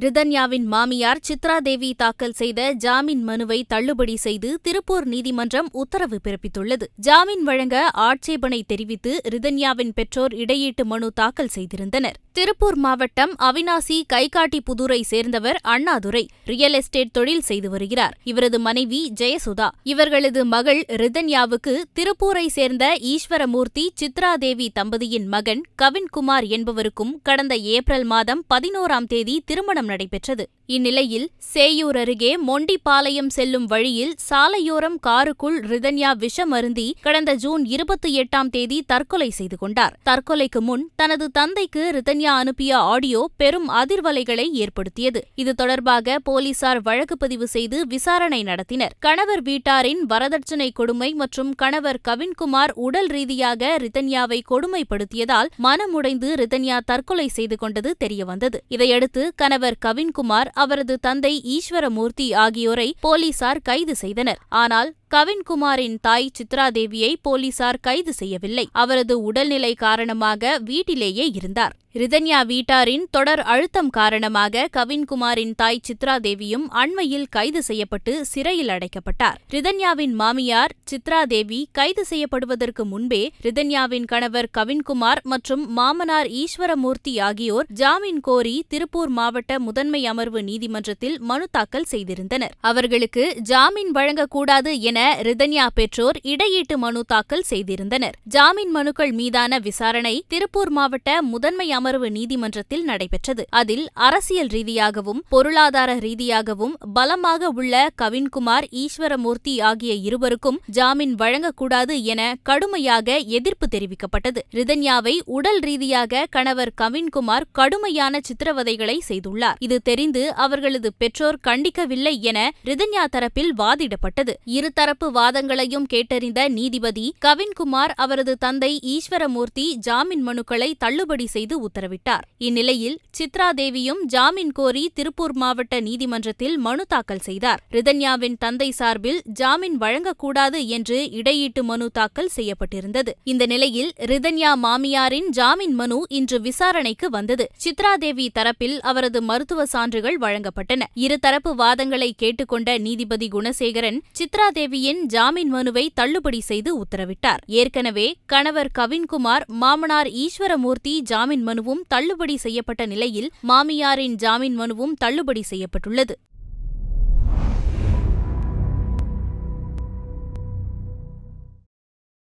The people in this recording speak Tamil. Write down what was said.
ரிதன்யாவின் மாமியார் சித்ரா தேவி தாக்கல் செய்த ஜாமீன் மனுவை தள்ளுபடி செய்து திருப்பூர் நீதிமன்றம் உத்தரவு பிறப்பித்துள்ளது. ஜாமீன் வழங்க ஆட்சேபனை தெரிவித்து ரிதன்யாவின் பெற்றோர் இடையீட்டு மனு தாக்கல் செய்திருந்தனர். திருப்பூர் மாவட்டம் அவிநாசி கைகாட்டிபுதூரை சேர்ந்தவர் அண்ணாதுரை ரியல் எஸ்டேட் தொழில் செய்து வருகிறார். இவரது மனைவி ஜெயசுதா. இவர்களது மகள் ரிதன்யாவுக்கு திருப்பூரை சேர்ந்த ஈஸ்வரமூர்த்தி சித்ரா தேவி தம்பதியின் மகன் கவின்குமார் என்பவருக்கும் கடந்த ஏப்ரல் மாதம் 11ஆம் தேதி திருமணம் நடைபெற்றது. இந்நிலையில் சேயூர் அருகே மொண்டிபாளையம் செல்லும் வழியில் சாலையோரம் காருக்குள் ரிதன்யா விஷம் அருந்தி கடந்த ஜூன் 28ஆம் தேதி தற்கொலை செய்து கொண்டார். தற்கொலைக்கு முன் தனது தந்தைக்கு ரிதன்யா அனுப்பிய ஆடியோ பெரும் அதிர்வலைகளை ஏற்படுத்தியது. இது தொடர்பாக போலீசார் வழக்கு பதிவு செய்து விசாரணை நடத்தினர். கணவர் வீட்டாரின் வரதட்சணை கொடுமை மற்றும் கணவர் கவின்குமார் உடல் ரீதியாக ரிதன்யாவை கொடுமைப்படுத்தியதால் மனமுடைந்து ரிதன்யா தற்கொலை செய்து கொண்டது தெரியவந்தது. இதையடுத்து கணவர் கவின்குமார், அவரது தந்தை ஈஸ்வரமூர்த்தி ஆகியோரை போலீசார் கைது செய்தனர். ஆனால் கவின்குமாரின் தாய் சித்ரா தேவியை போலீசார் கைது செய்யவில்லை. அவரது உடல்நிலை காரணமாக வீட்டிலேயே இருந்தார். ரிதன்யா வீட்டாரின் தொடர் அழுத்தம் காரணமாக கவின்குமாரின் தாய் சித்ரா தேவியும் அண்மையில் கைது செய்யப்பட்டு சிறையில் அடைக்கப்பட்டார். ரிதன்யாவின் மாமியார் சித்ரா தேவி கைது செய்யப்படுவதற்கு முன்பே ரிதன்யாவின் கணவர் கவின்குமார் மற்றும் மாமனார் ஈஸ்வரமூர்த்தி ஆகியோர் ஜாமீன் கோரி திருப்பூர் மாவட்ட முதன்மை அமர்வு நீதிமன்றத்தில் மனு தாக்கல் செய்திருந்தனர். அவர்களுக்கு ஜாமீன் வழங்கக்கூடாது என ரிதன்யா பெற்றோர் இடையீட்டு மனு தாக்கல் செய்திருந்தனர். ஜாமீன் மனுக்கள் மீதான விசாரணை திருப்பூர் மாவட்ட முதன்மை அமர்வு நீதிமன்றத்தில் நடைபெற்றது. அதில் அரசியல் ரீதியாகவும் பொருளாதார ரீதியாகவும் பலமாக உள்ள கவின்குமார், ஈஸ்வரமூர்த்தி ஆகிய இருவருக்கும் ஜாமீன் வழங்கக்கூடாது என கடுமையாக எதிர்ப்பு தெரிவிக்கப்பட்டது. ரிதன்யாவை உடல் ரீதியாக கணவர் கவின்குமார் கடுமையான சித்திரவதைகளை செய்துள்ளார். இது தெரிந்து அவர்களது பெற்றோர் கண்டிக்கவில்லை என ரிதன்யா தரப்பில் வாதிடப்பட்டது. இருதரப்பு வாதங்களையும் கேட்டறிந்த நீதிபதி கவின்குமார், அவரது தந்தை ஈஸ்வரமூர்த்தி ஜாமீன் மனுக்களை தள்ளுபடி செய்து உத்தரவிட்டார். இந்நிலையில் சித்ரா தேவியும் ஜாமீன் கோரி திருப்பூர் மாவட்ட நீதிமன்றத்தில் மனு தாக்கல் செய்தார். ரிதன்யாவின் தந்தை சார்பில் ஜாமீன் வழங்கக்கூடாது என்று இடையீட்டு மனு தாக்கல் செய்யப்பட்டிருந்தது. இந்த நிலையில் ரிதன்யா மாமியாரின் ஜாமீன் மனு இன்று விசாரணைக்கு வந்தது. சித்ரா தேவி தரப்பில் அவரது மருத்துவ சான்றுகள் வழங்கப்பட்டன. இருதரப்பு வாதங்களை கேட்டுக்கொண்ட நீதிபதி குணசேகரன் சித்ரா தேவியின் ஜாமீன் மனுவை தள்ளுபடி செய்து உத்தரவிட்டார். ஏற்கனவே கணவர் கவின்குமார், மாமனார் ஈஸ்வரமூர்த்தி ஜாமீன் மனுவும் தள்ளுபடி செய்யப்பட்ட நிலையில் மாமியாரின் ஜாமீன் மனுவும் தள்ளுபடி செய்யப்பட்டுள்ளது.